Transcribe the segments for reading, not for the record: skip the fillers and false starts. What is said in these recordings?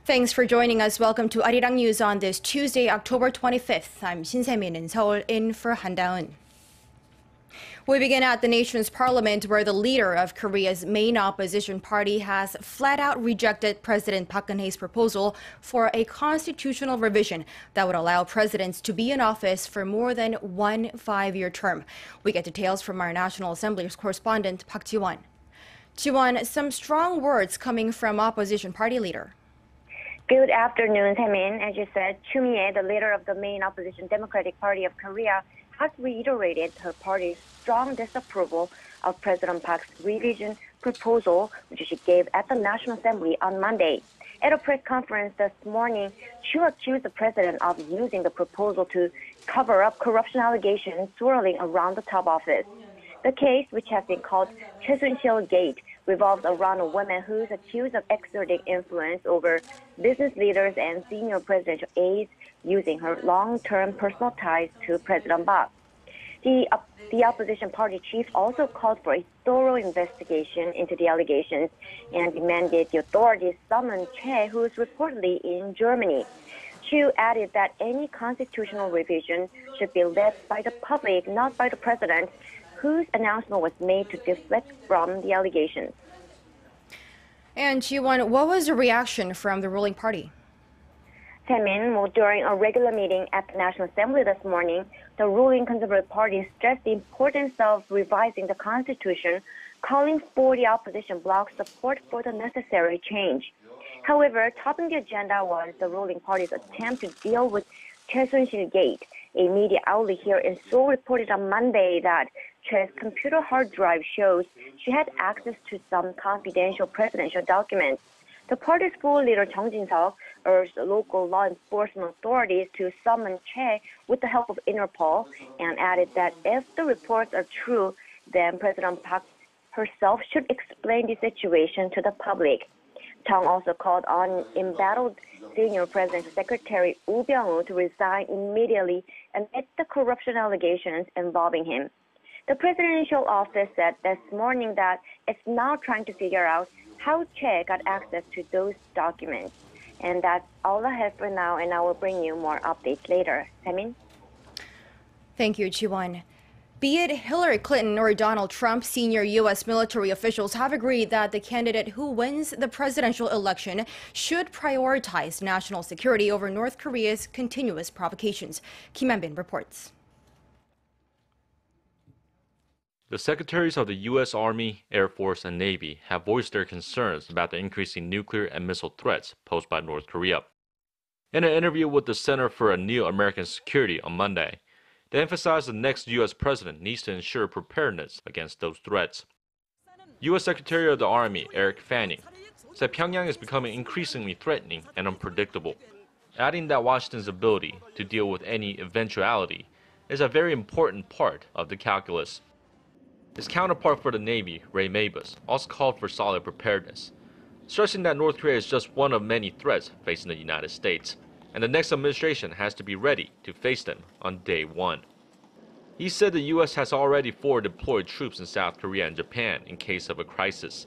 Thanks for joining us. Welcome to ARIRANG News on this Tuesday, October 25th. I'm Shin Se-min in Seoul, in for Han Da-eun. We begin at the nation's parliament, where the leader of Korea's main opposition party has flat out rejected President Park Geun-hye's proposal for a constitutional revision that would allow presidents to be in office for more than one 5-year term. We get details from our National Assembly's correspondent Park Ji-won. Ji-won, some strong words coming from opposition party leader. Good afternoon, Taemin. As you said, Choo Mi-ae, the leader of the main opposition Democratic Party of Korea, has reiterated her party's strong disapproval of President Park's revision proposal, which she gave at the National Assembly on Monday. At a press conference this morning, Choo accused the president of using the proposal to cover up corruption allegations swirling around the top office. The case, which has been called Choi Soon-sil Gate, revolves around a woman who is accused of exerting influence over business leaders and senior presidential aides using her long-term personal ties to President Park. The opposition party chief also called for a thorough investigation into the allegations and demanded the authorities summon Choi, who is reportedly in Germany. Chu added that any constitutional revision should be led by the public, not by the president, whose announcement was made to deflect from the allegations. And Ji-won, what was the reaction from the ruling party? Taemin, during a regular meeting at the National Assembly this morning, the ruling Conservative Party stressed the importance of revising the Constitution, calling for the opposition bloc's support for the necessary change. However, topping the agenda was the ruling party's attempt to deal with Choi Soon-sil Gate. A media outlet here in Seoul reported on Monday that Choi's computer hard drive shows she had access to some confidential presidential documents. The party's full leader Chung Jin-seok urged local law enforcement authorities to summon Choi with the help of Interpol and added that if the reports are true, then President Park herself should explain the situation to the public. Chung also called on embattled senior presidential secretary Woo Byung-woo to resign immediately amid the corruption allegations involving him. The presidential office said this morning that it's now trying to figure out how Choi got access to those documents. And that's all I have for now, and I will bring you more updates later. Taemin? Thank you, Ji-won. Be it Hillary Clinton or Donald Trump, senior U.S. military officials have agreed that the candidate who wins the presidential election should prioritize national security over North Korea's continuous provocations. Kim Han-bin reports. The secretaries of the U.S. Army, Air Force, and Navy have voiced their concerns about the increasing nuclear and missile threats posed by North Korea. In an interview with the Center for a New American Security on Monday, they emphasized the next U.S. president needs to ensure preparedness against those threats. U.S. Secretary of the Army, Eric Fanning, said Pyongyang is becoming increasingly threatening and unpredictable, adding that Washington's ability to deal with any eventuality is a very important part of the calculus. His counterpart for the Navy, Ray Mabus, also called for solid preparedness, stressing that North Korea is just one of many threats facing the United States, and the next administration has to be ready to face them on day one. He said the U.S. has already forward deployed troops in South Korea and Japan in case of a crisis.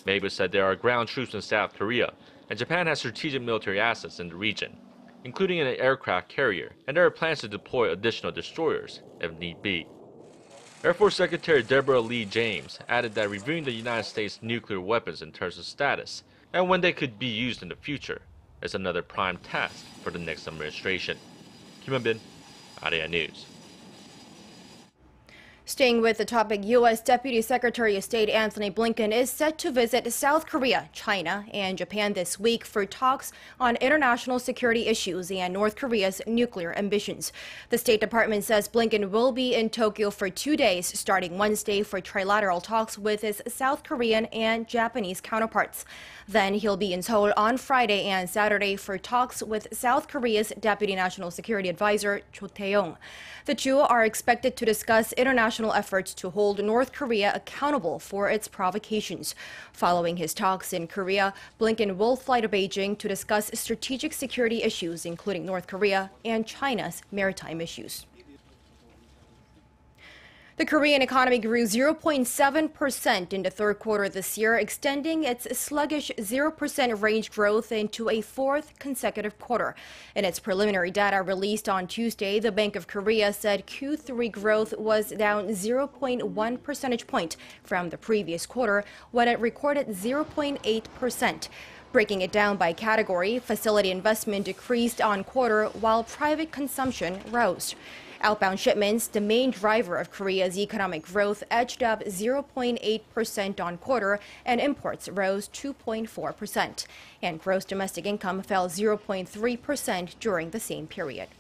Mabus said there are ground troops in South Korea, and Japan has strategic military assets in the region, including an aircraft carrier, and there are plans to deploy additional destroyers if need be. Air Force Secretary Deborah Lee James added that reviewing the United States' nuclear weapons in terms of status and when they could be used in the future is another prime task for the next administration. Kim Han-bin, ARIRANG News. Staying with the topic, U.S. Deputy Secretary of State Antony Blinken is set to visit South Korea, China, and Japan this week for talks on international security issues and North Korea's nuclear ambitions. The State Department says Blinken will be in Tokyo for 2 days, starting Wednesday for trilateral talks with his South Korean and Japanese counterparts. Then he'll be in Seoul on Friday and Saturday for talks with South Korea's Deputy National Security Advisor Cho Tae-yong. The two are expected to discuss international efforts to hold North Korea accountable for its provocations. Following his talks in Korea, Blinken will fly to Beijing to discuss strategic security issues, including North Korea and China's maritime issues. The Korean economy grew 0.7% in the third quarter this year, extending its sluggish 0% range growth into a fourth consecutive quarter. In its preliminary data released on Tuesday, the Bank of Korea said Q3 growth was down 0.1 percentage point from the previous quarter, when it recorded 0.8%. Breaking it down by category, facility investment decreased on quarter while private consumption rose. Outbound shipments, the main driver of Korea's economic growth, edged up 0.8% on quarter, and imports rose 2.4%. And gross domestic income fell 0.3% during the same period.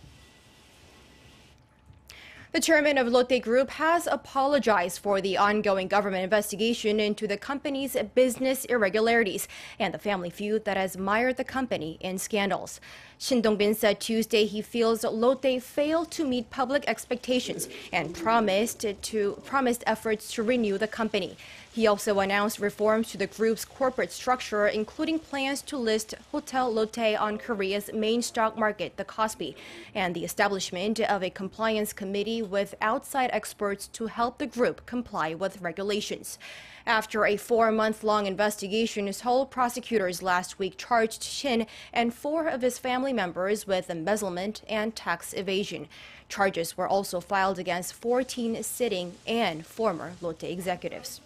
The chairman of Lotte Group has apologized for the ongoing government investigation into the company's business irregularities and the family feud that has mired the company in scandals. Shin Dong-bin said Tuesday he feels Lotte failed to meet public expectations and promised efforts to renew the company. He also announced reforms to the group's corporate structure, including plans to list Hotel Lotte on Korea's main stock market, the Kospi, and the establishment of a compliance committee with outside experts to help the group comply with regulations. After a 4-month-long investigation, Seoul prosecutors last week charged Shin and 4 of his family members with embezzlement and tax evasion. Charges were also filed against 14 sitting and former Lotte executives.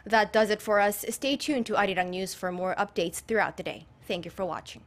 That does it for us. Stay tuned to ARIRANG News for more updates throughout the day. Thank you for watching.